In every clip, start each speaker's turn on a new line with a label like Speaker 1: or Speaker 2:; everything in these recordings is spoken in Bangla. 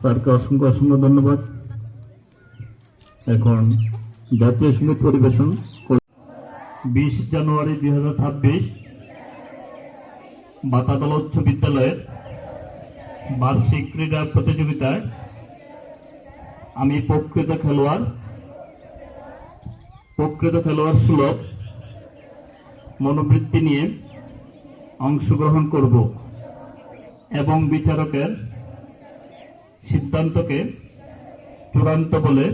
Speaker 1: স্যারকে অসংখ্য অসংখ্য ধন্যবাদ। এখন জাতীয় সঙ্গীত পরিবেশন 20 জানুয়ারি 2026 বাতাতলা উচ্চ বিদ্যালয়ের বার্ষিক ক্রীড়া প্রতিযোগিতায় আমি প্রকৃত খেলোয়াড় সুলভ মনোবৃত্তি নিয়ে অংশগ্রহণ করব এবং বিচারকের সিদ্ধান্তকে চূড়ান্ত বলে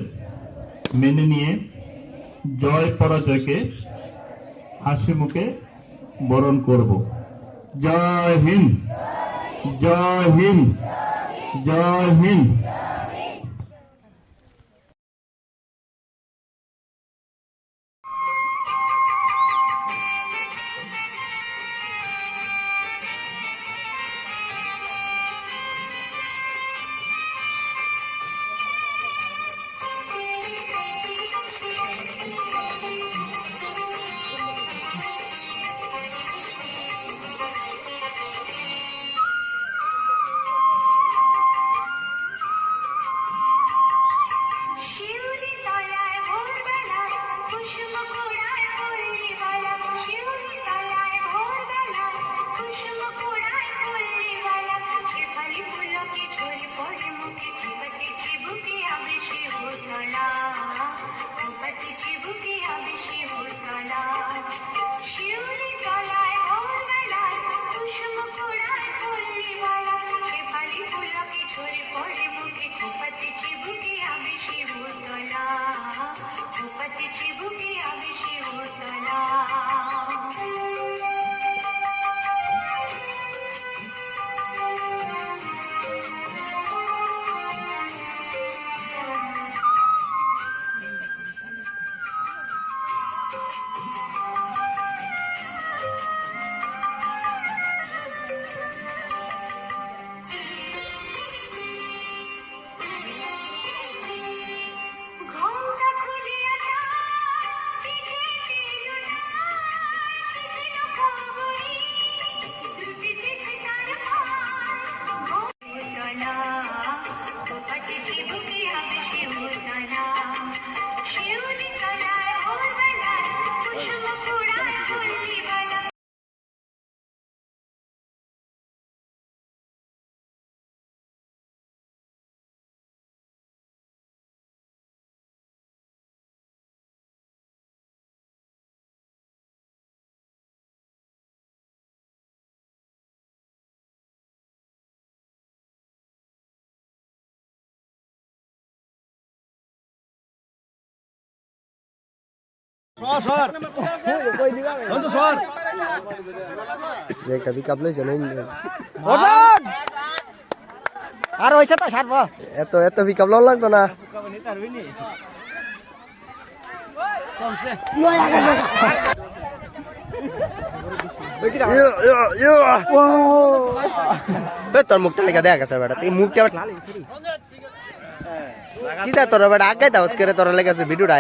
Speaker 1: মেনে নিয়ে জয় পরাজয়কে হাসি মুখে বরণ করব। জয় হিন্দ, জয় হিন্দ, জয় হিন্দ।
Speaker 2: একটা পিকআপ লইছে আর হইছে তো সারব এত এত পিকআপ লওয়া লাগতো না তোর মুখটা লেগে দেখা গেছে বেটা তুই মুখটা কি দা তোর বেটা আগে দাও করে তোর লেগেছে ভিডিওটা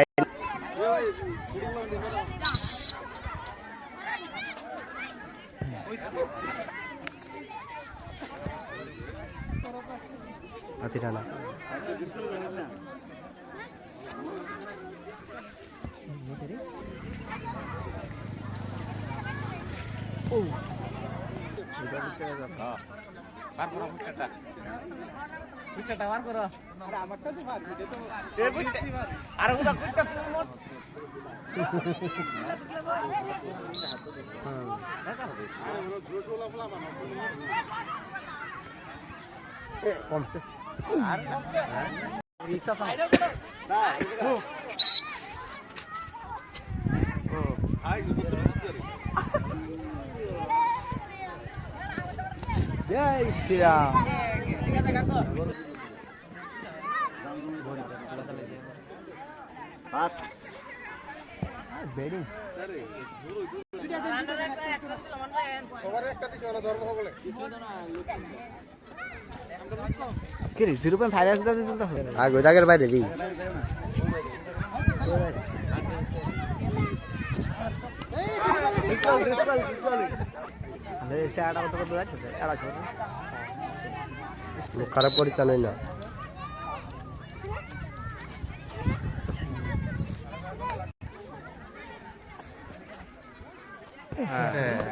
Speaker 2: Atirana. Komse. Riksa sama. Jai Shri Ram. Bedding. Kiri, 0.5 sudah sudah. Aku dah kerja bayar di. Ada saya ada betul betul aja. Ada cuma. Karena polis sana ini.
Speaker 3: হ্যাঁ।